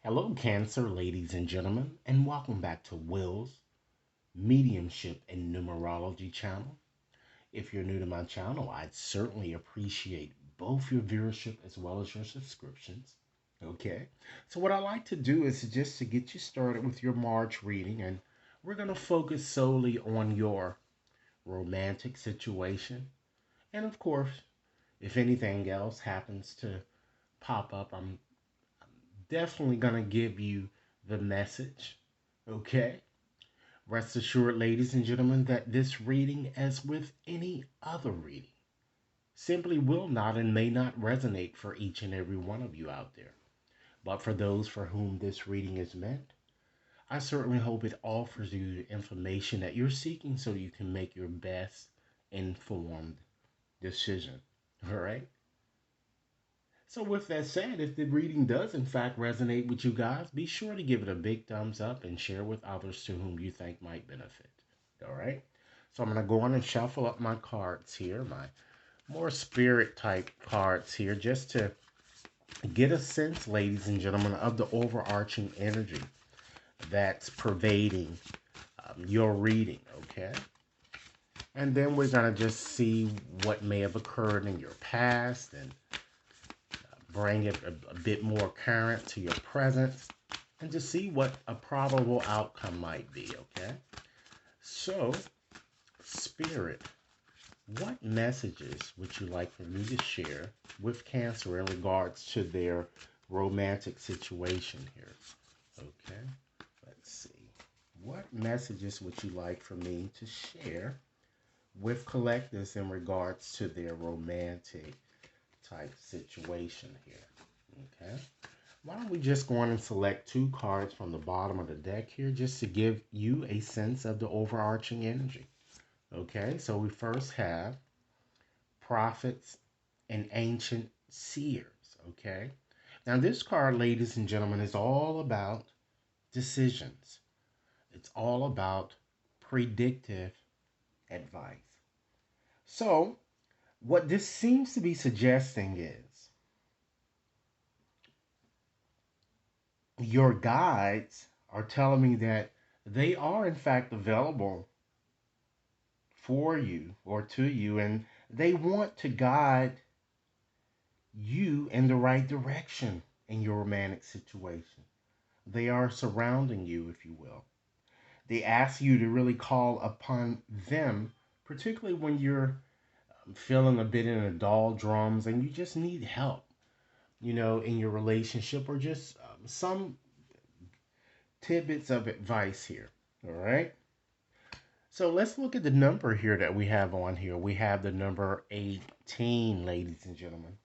Hello, Cancer, ladies and gentlemen, and welcome back to Will's Mediumship and Numerology channel. If you're new to my channel, I'd certainly appreciate both your viewership as well as your subscriptions. Okay, so what I like to do is just to get you started with your March reading, and we're going to focus solely on your romantic situation. And of course, if anything else happens to pop up, I'm definitely going to give you the message. Okay? Rest assured, ladies and gentlemen, that this reading, as with any other reading, simply will not and may not resonate for each and every one of you out there. But for those for whom this reading is meant, I certainly hope it offers you the information that you're seeking so you can make your best informed decision. All right? So, with that said, if the reading does in fact resonate with you guys, be sure to give it a big thumbs up and share with others to whom you think might benefit. All right? So, I'm going to go on and shuffle up my cards here, my more spirit type cards here, just to get a sense, ladies and gentlemen, of the overarching energy that's pervading your reading. Okay? And then we're going to just see what may have occurred in your past and bring it a bit more current to your present and to see what a probable outcome might be, okay? So, Spirit, what messages would you like for me to share with Cancer in regards to their romantic situation here? Okay, let's see. What messages would you like for me to share with collectives in regards to their romantic type situation here? Okay. Why don't we just go on and select two cards from the bottom of the deck here just to give you a sense of the overarching energy. Okay, so we first have prophets and ancient seers. Okay, now this card, ladies and gentlemen, is all about decisions, it's all about predictive advice. So, what this seems to be suggesting is your guides are telling me that they are in fact available for you or to you, and they want to guide you in the right direction in your romantic situation. They are surrounding you, if you will. They ask you to really call upon them, particularly when you're feeling a bit in the doldrums and you just need help, in your relationship, or just some tidbits of advice here. All right. So let's look at the number here that we have on here. We have the number 18, ladies and gentlemen.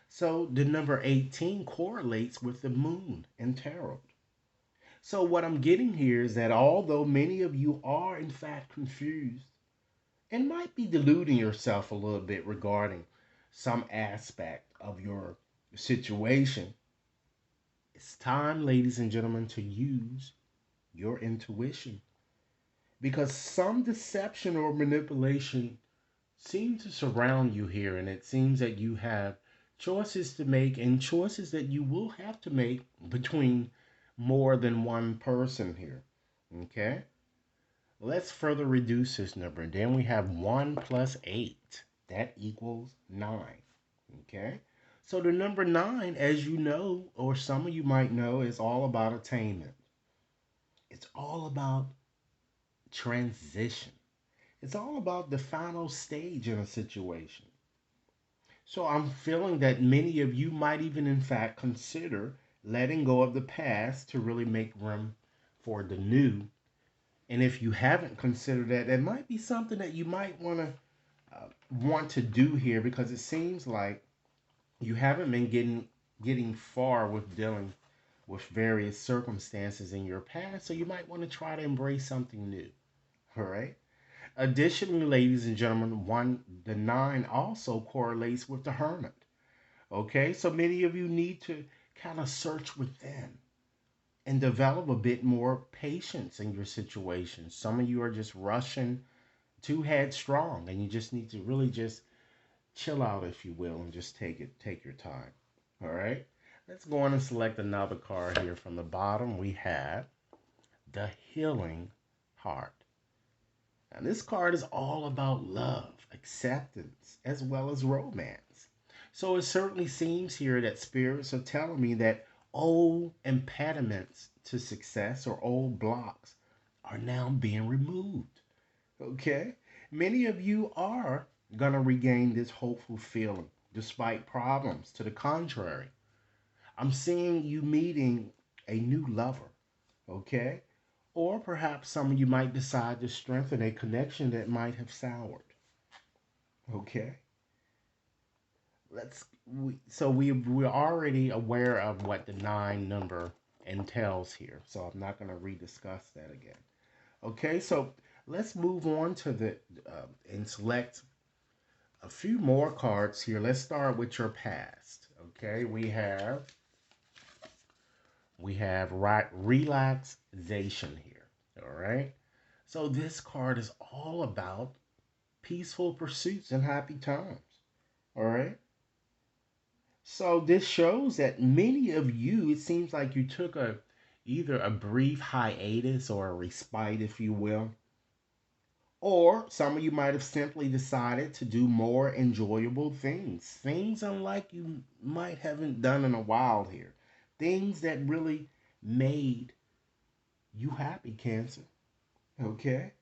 So the number 18 correlates with the moon in tarot. So what I'm getting here is that although many of you are in fact confused and might be deluding yourself a little bit regarding some aspect of your situation, it's time, ladies and gentlemen, to use your intuition, because some deception or manipulation seem to surround you here, and it seems that you have choices to make and choices that you will have to make between more than one person here. Okay, let's further reduce this number. And then we have 1 plus 8, that equals 9. Okay, so the number 9, as you know, or some of you might know, is all about attainment. It's all about transition. It's all about the final stage in a situation. So I'm feeling that many of you might even, in fact, consider letting go of the past to really make room for the new. And if you haven't considered that, that might be something that you might want to do here, because it seems like you haven't been getting far with dealing with various circumstances in your past. So you might want to try to embrace something new. All right. Additionally, ladies and gentlemen, the 9 also correlates with the hermit. Okay, so many of you need to kind of search within and develop a bit more patience in your situation. Some of you are just rushing too headstrong, and you just need to really just chill out, if you will, and just take your time. All right. Let's go on and select another card here. From the bottom, we have the Healing Heart. Now, this card is all about love, acceptance, as well as romance. So it certainly seems here that spirits are telling me that old impediments to success or old blocks are now being removed. Okay? Many of you are going to regain this hopeful feeling despite problems. To the contrary, I'm seeing you meeting a new lover. Okay? Or perhaps some of you might decide to strengthen a connection that might have soured. Okay? We're already aware of what the 9 number entails here. So I'm not going to rediscuss that again. Okay, so let's move on to the and select a few more cards here. Let's start with your past. Okay, we have relaxation here. All right. So this card is all about peaceful pursuits and happy times. All right. So this shows that many of you, it seems like you took a either a brief hiatus or a respite, if you will. Or some of you might have simply decided to do more enjoyable things. Things unlike you might haven't done in a while here. Things that really made you happy, Cancer. Okay?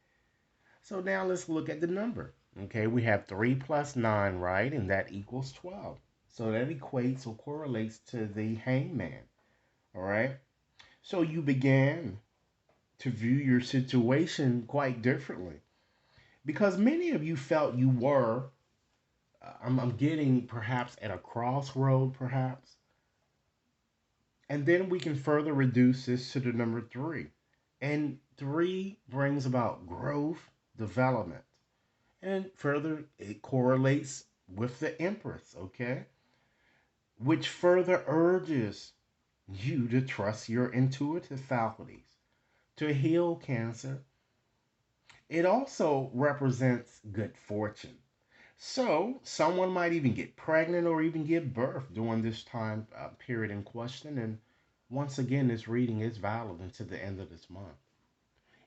So now let's look at the number. Okay, we have 3 plus 9, right? And that equals 12. So that equates or correlates to the hangman. All right? So you began to view your situation quite differently because many of you felt you were, I'm getting perhaps at a crossroad, perhaps. And then we can further reduce this to the number 3. And 3 brings about growth, development. And further, it correlates with the Empress, okay? Which further urges you to trust your intuitive faculties to heal, Cancer. It also represents good fortune. So, someone might even get pregnant or even give birth during this time period in question. And once again, this reading is valid until the end of this month.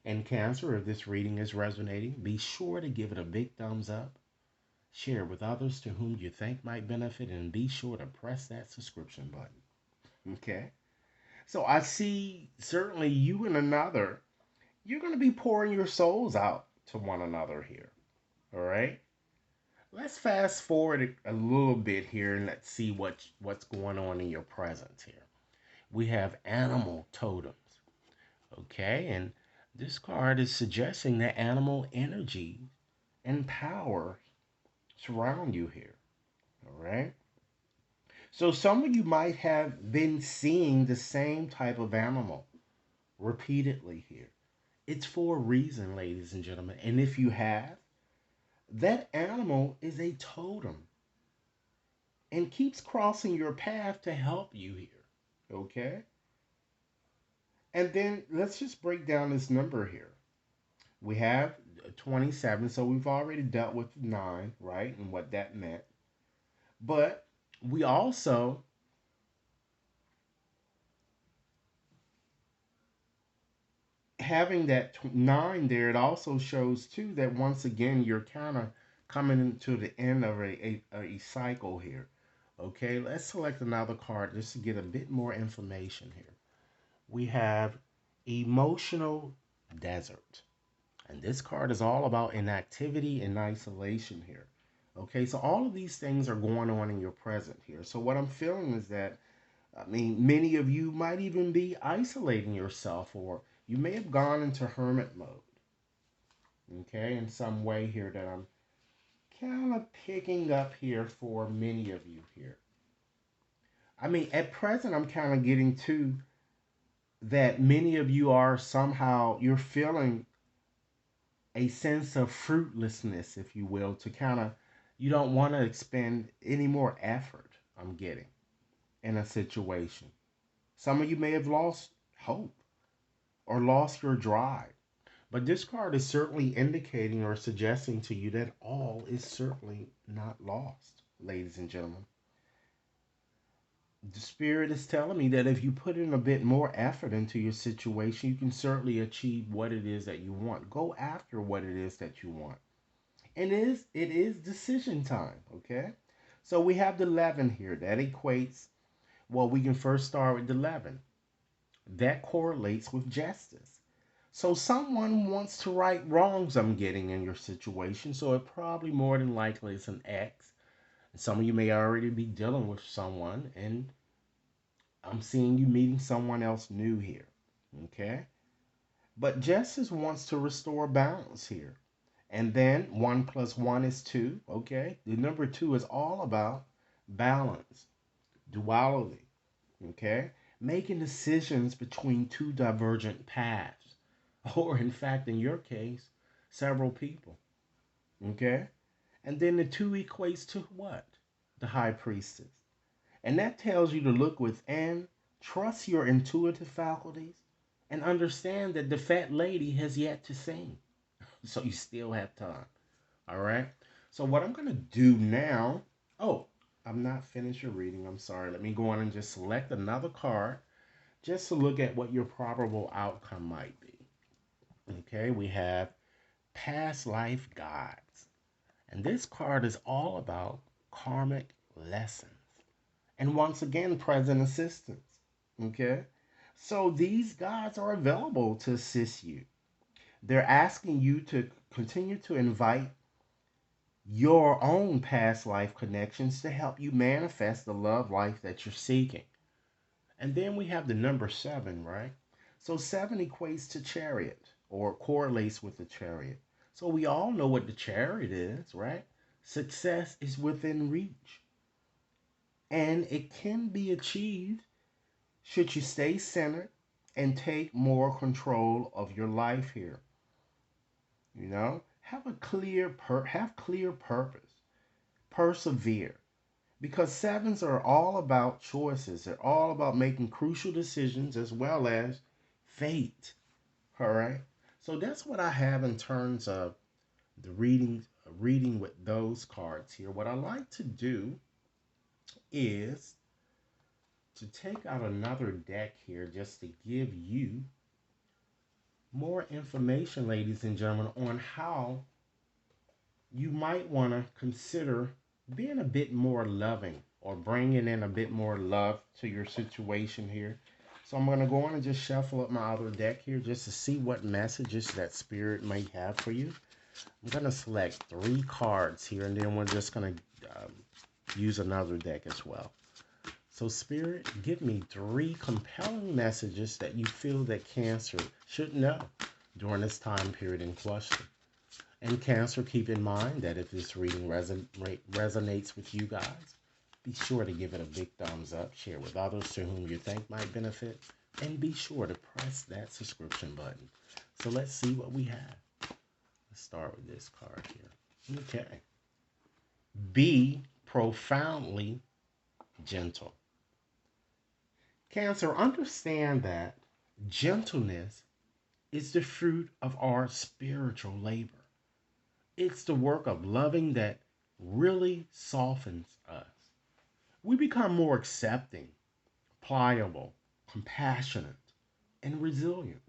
And Cancer, if this reading is resonating, be sure to give it a big thumbs up, share with others to whom you think might benefit, and be sure to press that subscription button. Okay? So, I see certainly you and another, you're going to be pouring your souls out to one another here. All right? Let's fast forward a little bit here and let's see what's going on in your present here. We have animal totems, okay? And this card is suggesting that animal energy and power surround you here, all right? So some of you might have been seeing the same type of animal repeatedly here. It's for a reason, ladies and gentlemen. And if you have, that animal is a totem and keeps crossing your path to help you here. Okay? And then let's just break down this number here. We have 27, so we've already dealt with 9, right? And what that meant. But we also having that 9 there, it also shows too that once again you're kind of coming into the end of a cycle here. Okay, let's select another card just to get a bit more information here. We have Emotional Desert. And this card is all about inactivity and isolation here. Okay, so all of these things are going on in your present here. So what I'm feeling is that, I mean, many of you might even be isolating yourself, or you may have gone into hermit mode. Okay, in some way here that I'm kind of picking up here for many of you here. I mean, at present, I'm kind of getting to that many of you are somehow, you're feeling a sense of fruitlessness, if you will, to kind of, you don't want to expend any more effort, I'm getting, in a situation. Some of you may have lost hope or lost your drive. But this card is certainly indicating or suggesting to you that all is certainly not lost, ladies and gentlemen. The spirit is telling me that if you put in a bit more effort into your situation, you can certainly achieve what it is that you want. Go after what it is that you want. And it is decision time, okay? So we have the 11 here. That equates, well, we can first start with the 11. That correlates with justice. So someone wants to right wrongs, I'm getting, in your situation. So it probably more than likely is an ex. Some of you may already be dealing with someone, and I'm seeing you meeting someone else new here. Okay? But justice wants to restore balance here. And then 1 plus 1 is 2. Okay? The number 2 is all about balance, duality. Okay? Making decisions between two divergent paths. Or, in fact, in your case, several people. Okay? And then the 2 equates to what? The high priestess. And that tells you to look within, trust your intuitive faculties, and understand that the fat lady has yet to sing. So you still have time. All right? So what I'm going to do now, oh, I'm not finished your reading. I'm sorry. Let me go on and just select another card just to look at what your probable outcome might be. Okay, we have past life guides. And this card is all about karmic lessons. And once again, present assistance. Okay? So these guides are available to assist you. They're asking you to continue to invite your own past life connections to help you manifest the love life that you're seeking. And then we have the number 7, right? So 7 equates to chariot or correlates with the chariot. So we all know what the chariot is, right? Success is within reach. And it can be achieved should you stay centered and take more control of your life here. You know, have clear purpose. Persevere. Because sevens are all about choices. They're all about making crucial decisions as well as fate. All right. So that's what I have in terms of the reading with those cards here. What I like to do is to take out another deck here just to give you more information, ladies and gentlemen, on how you might want to consider being a bit more loving or bringing in a bit more love to your situation here. So I'm going to go on and just shuffle up my other deck here just to see what messages that spirit may have for you. I'm going to select 3 cards here, and then we're just going to use another deck as well. So Spirit, give me 3 compelling messages that you feel that Cancer should know during this time period in question. And Cancer, keep in mind that if this reading resonates with you guys, be sure to give it a big thumbs up, share with others to whom you think might benefit, and be sure to press that subscription button. So let's see what we have. Let's start with this card here. Okay. Be profoundly gentle. Cancer, understand that gentleness is the fruit of our spiritual labor. It's the work of loving that really softens us. We become more accepting, pliable, compassionate, and resilient.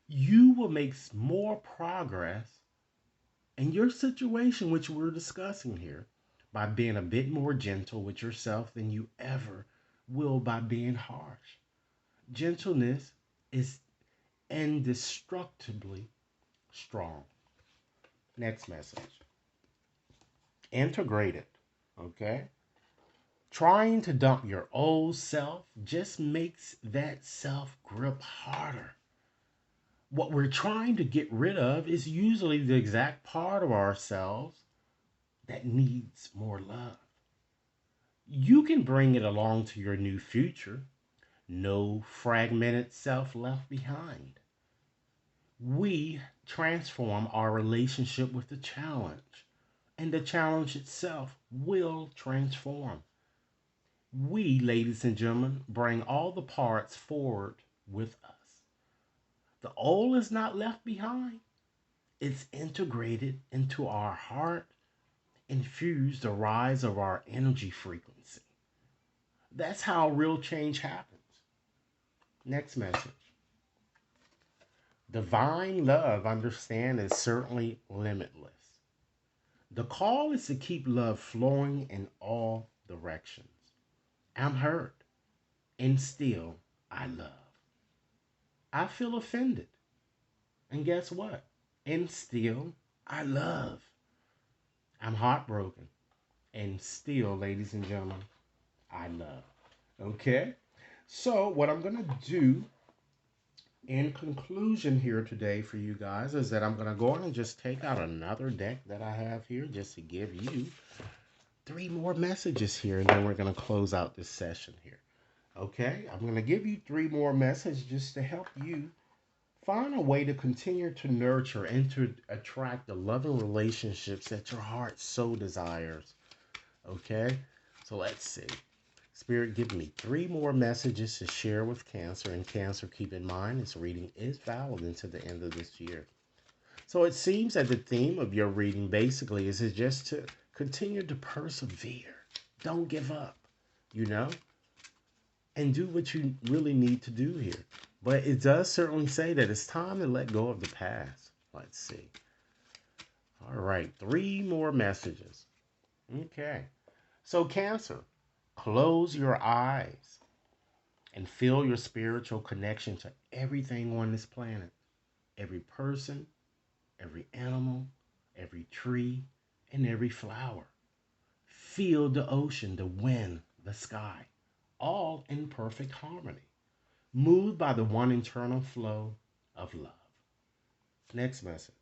You will make more progress in your situation, which we're discussing here, by being a bit more gentle with yourself than you ever will by being harsh. Gentleness is indestructibly strong. Next message. Integrate it. Okay? Trying to dump your old self just makes that self grip harder. What we're trying to get rid of is usually the exact part of ourselves that needs more love. You can bring it along to your new future. No fragmented self left behind. We transform our relationship with the challenge, and the challenge itself will transform. We, ladies and gentlemen, bring all the parts forward with us. The old is not left behind, it's integrated into our heart, infused the rise of our energy frequency. That's how real change happens. Next message. Divine love, understand, is certainly limitless. The call is to keep love flowing in all directions. I'm hurt, and still I love. I feel offended, and guess what? And still I love. I'm heartbroken, and still, ladies and gentlemen, I love. Okay? So, what I'm going to do in conclusion here today for you guys is that I'm going to go on and just take out another deck that I have here just to give you three more messages here, and then we're going to close out this session here. Okay? I'm going to give you three more messages to help you find a way to continue to nurture and to attract the loving relationships that your heart so desires. Okay? So let's see. Spirit, give me three more messages to share with Cancer. And Cancer, keep in mind, this reading is valid until the end of this year. So it seems that the theme of your reading basically is just to continue to persevere. Don't give up, you know, and do what you really need to do here. But it does certainly say that it's time to let go of the past. Let's see. All right, three more messages. Okay. So, Cancer, close your eyes and feel your spiritual connection to everything on this planet. Every person, every animal, every tree, and every flower. Feel the ocean, the wind, the sky, all in perfect harmony, moved by the one internal flow of love. Next message.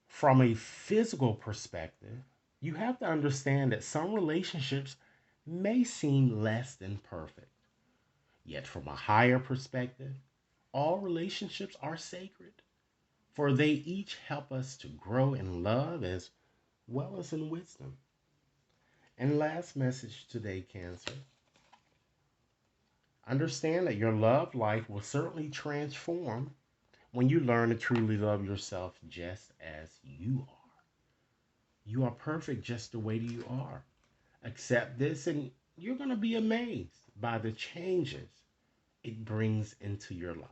From a physical perspective, you have to understand that some relationships may seem less than perfect. Yet, from a higher perspective, all relationships are sacred, for they each help us to grow in love as well as in wisdom. And last message today, Cancer. Understand that your love life will certainly transform when you learn to truly love yourself just as you are. You are perfect just the way you are. Accept this, and you're going to be amazed by the changes it brings into your life.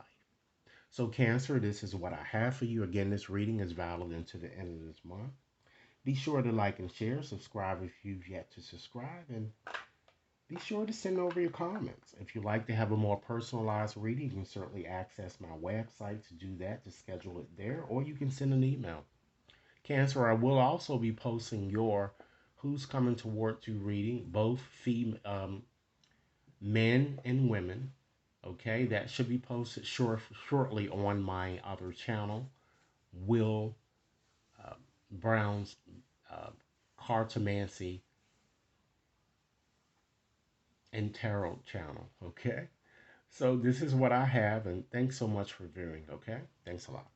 So, Cancer, this is what I have for you. Again, this reading is valid into the end of this month. Be sure to like and share, subscribe if you've yet to subscribe, and be sure to send over your comments. If you'd like to have a more personalized reading, you can certainly access my website to do that, to schedule it there, or you can send an email. Cancer, I will also be posting your Who's Coming Toward You reading, both men and women. Okay, that should be posted shortly on my other channel, Will uh, Brown's uh, Cartomancy and Tarot channel. Okay, so this is what I have, and thanks so much for viewing. Okay, thanks a lot.